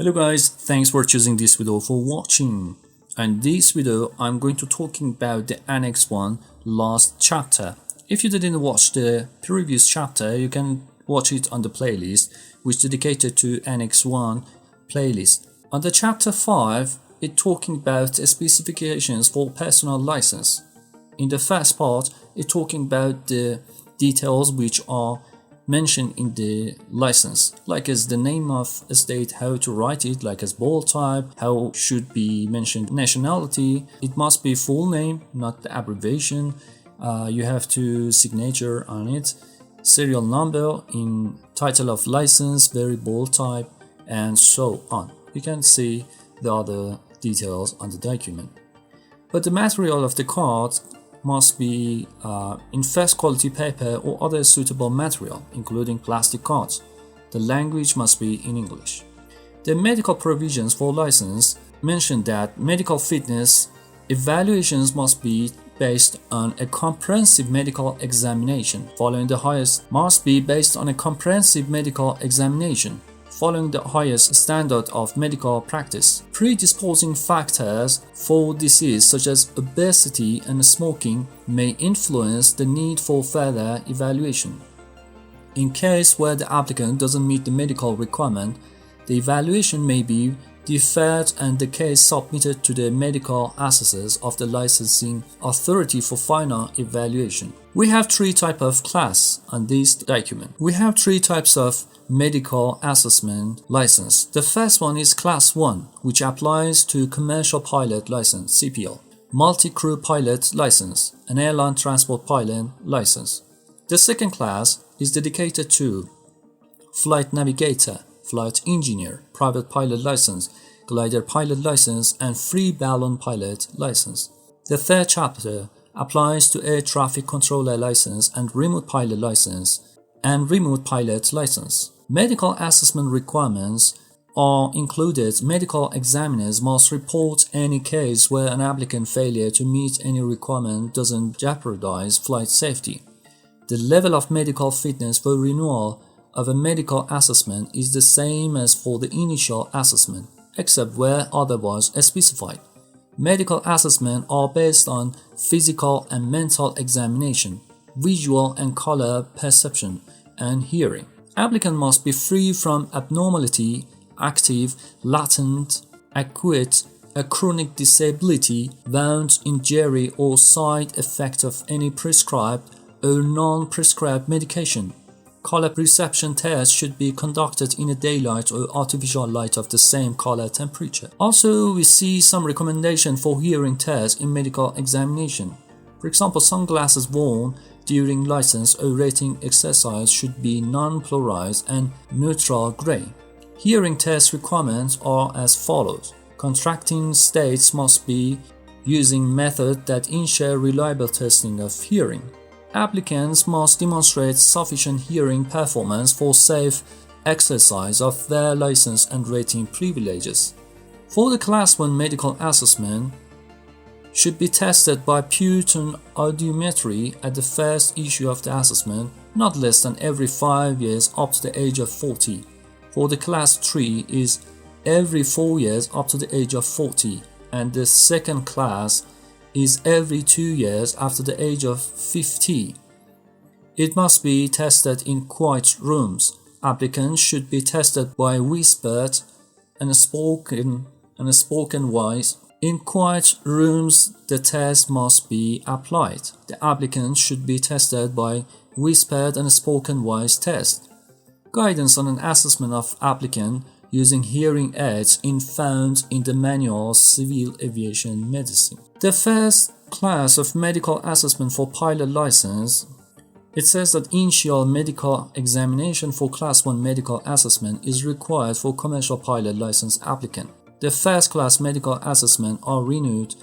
Hello guys, thanks for choosing this video for watching. And this video I'm going to talking about the Annex 1 last chapter. If you didn't watch the previous chapter, you can watch it on the playlist which dedicated to Annex 1 playlist. On the chapter 5, it talking about specifications for personal license. In the first part, it talking about the details which are mentioned in the license, like as the name of a state, how to write it, like as bold type, how should be mentioned nationality. It must be full name, not the abbreviation. You have to signature on it, serial number in title of license, very bold type, and so on. You can see the other details on the document. But the material of the card must be in first quality paper or other suitable material, including plastic cards. The language must be in English. The medical provisions for license mention that medical fitness evaluations must be based on a comprehensive medical examination. Following the highest standard of medical practice. Predisposing factors for disease such as obesity and smoking may influence the need for further evaluation. In case where the applicant doesn't meet the medical requirement, the evaluation may be deferred and the case submitted to the medical assessors of the licensing authority for final evaluation. We have three types of class on this document. We have three types of medical assessment license. The first one is class 1, which applies to commercial pilot license (CPL), multi-crew pilot license, and airline transport pilot license. The second class is dedicated to flight navigator, flight engineer, private pilot license, glider pilot license, and free balloon pilot license. The third chapter applies to air traffic controller license and remote pilot license Medical assessment requirements are included. Medical examiners must report any case where an applicant failure to meet any requirement doesn't jeopardize flight safety. The level of medical fitness for renewal of a medical assessment is the same as for the initial assessment, except where otherwise specified. Medical assessments are based on physical and mental examination, visual and color perception, and hearing. Applicant must be free from abnormality, active, latent, acute, a chronic disability, wound, injury, or side effect of any prescribed or non-prescribed medication. Color perception tests should be conducted in a daylight or artificial light of the same color temperature. Also, we see some recommendation for hearing tests in medical examination. For example, sunglasses worn during license or rating exercise should be non-polarized and neutral gray. Hearing test requirements are as follows. Contracting states must be using methods that ensure reliable testing of hearing. Applicants must demonstrate sufficient hearing performance for safe exercise of their license and rating privileges. For the Class 1 medical assessment, should be tested by Putin audiometry at the first issue of the assessment, not less than every 5 years up to the age of 40. For the Class 3 is every 4 years up to the age of 40, and the second class is every 2 years after the age of 50. It must be tested in quiet rooms. Applicants should be tested by whispered and spoken voice. In quiet rooms, the test must be applied. The applicant should be tested by whispered and spoken voice test. Guidance on an assessment of applicant using hearing aids is found in the manual Civil Aviation Medicine. The first class of medical assessment for pilot license, it says that initial medical examination for Class 1 medical assessment is required for commercial pilot license applicant. The first class medical assessment are renewed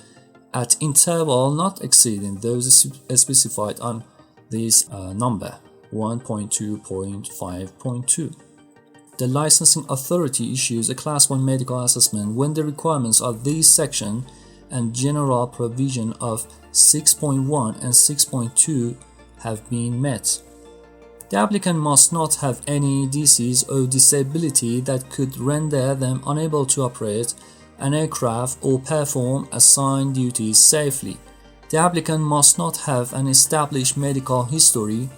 at interval not exceeding those specified on this number 1.2.5.2. The licensing authority issues a Class 1 medical assessment when the requirements of this section and general provision of 6.1 and 6.2 have been met. The applicant must not have any disease or disability that could render them unable to operate an aircraft or perform assigned duties safely. The applicant must not have an established medical history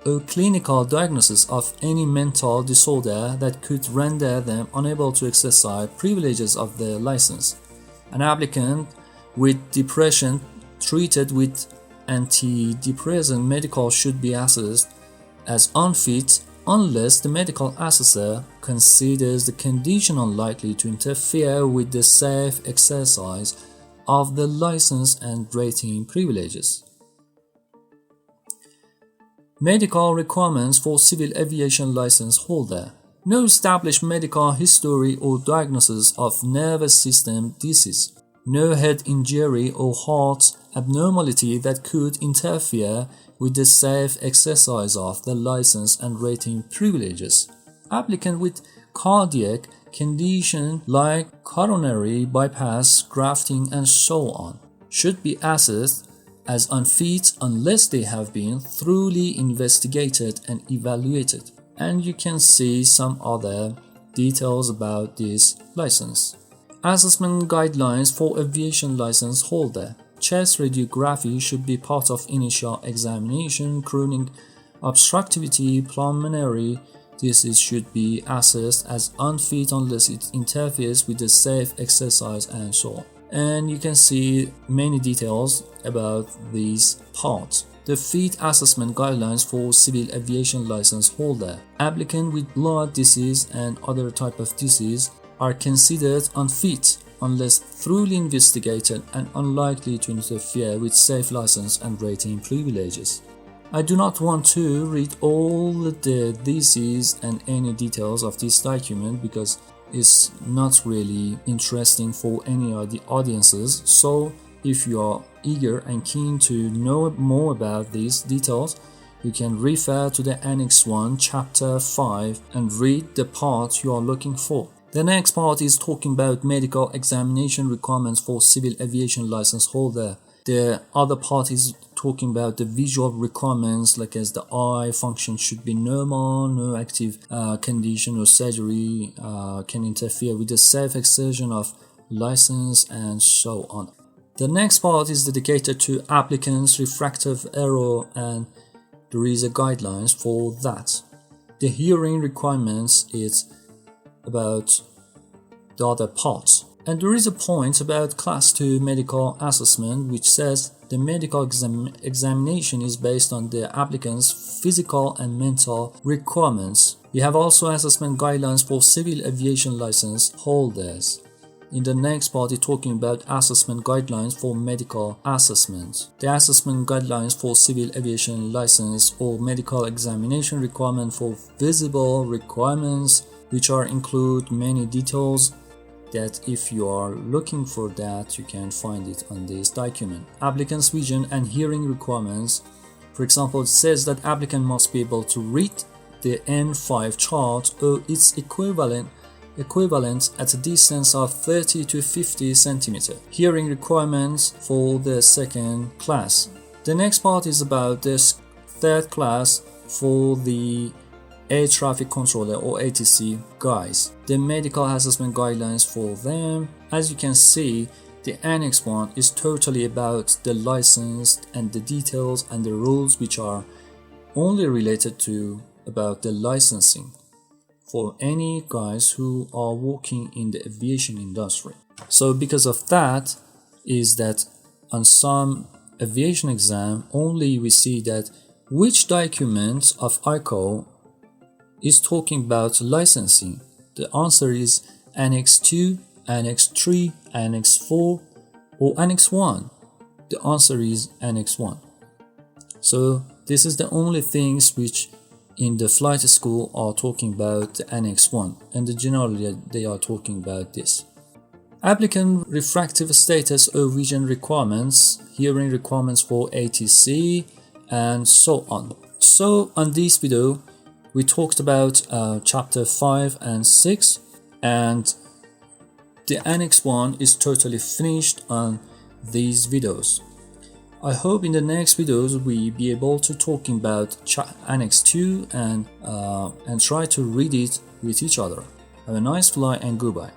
or clinical diagnosis of any mental disorder that could render them unable to exercise privileges of their license. An applicant with depression treated with antidepressant medical should be assessed as unfit unless the medical assessor considers the condition unlikely to interfere with the safe exercise of the license and rating privileges. Medical requirements for civil aviation license holder. No established medical history or diagnosis of nervous system disease. No head injury or heart abnormality that could interfere with the safe exercise of the license and rating privileges. Applicant with cardiac condition like coronary bypass, grafting, and so on should be assessed as unfit unless they have been thoroughly investigated and evaluated. And you can see some other details about this license. Assessment guidelines for aviation license holder. Chest radiography should be part of initial examination. Chronic obstructive pulmonary disease should be assessed as unfit unless it interferes with the safe exercise and so on. And you can see many details about these parts. The fit assessment guidelines for civil aviation license holder. Applicant with blood disease and other type of disease are considered unfit unless thoroughly investigated and unlikely to interfere with safe license and rating privileges. I do not want to read all the disease and any details of this document because it's not really interesting for any of the audiences. So if you are eager and keen to know more about these details, you can refer to the Annex 1, Chapter 5 and read the part you are looking for. The next part is talking about medical examination requirements for civil aviation license holder. The other part is talking about the visual requirements, like as the eye function should be normal, no active condition or surgery can interfere with the safe exertion of license, and so on. The next part is dedicated to applicants' refractive error, and there is a guidelines for that. The hearing requirements is about the other parts. And there is a point about Class 2 medical assessment which says the medical examination is based on the applicant's physical and mental requirements. We have also assessment guidelines for civil aviation license holders. In the next part, we're talking about assessment guidelines for medical assessment. The assessment guidelines for civil aviation license or medical examination requirement for visible requirements, which are include many details that if you are looking for that, you can find it on this document. Applicant's vision and hearing requirements. For example, it says that applicant must be able to read the N5 chart or its equivalent at a distance of 30 to 50 centimeters. Hearing requirements for the second class. The next part is about this third class for the Air Traffic Controller or ATC guys. The medical assessment guidelines for them. As you can see, the Annex 1 is totally about the license and the details and the rules which are only related to about the licensing for any guys who are working in the aviation industry. So because of that is that on some aviation exam only we see that which document of ICAO is talking about licensing. The answer is Annex 2, Annex 3, Annex 4 or Annex 1. The answer is Annex 1. So this is the only things which in the flight school are talking about the Annex 1, and generally they are talking about this. Applicant refractive status or vision requirements, hearing requirements for ATC, and so on. So on this video we talked about chapter 5 and 6, and the Annex 1 is totally finished on these videos. I hope in the next videos we be able to talking about Annex 2 and try to read it with each other. Have a nice flight and goodbye.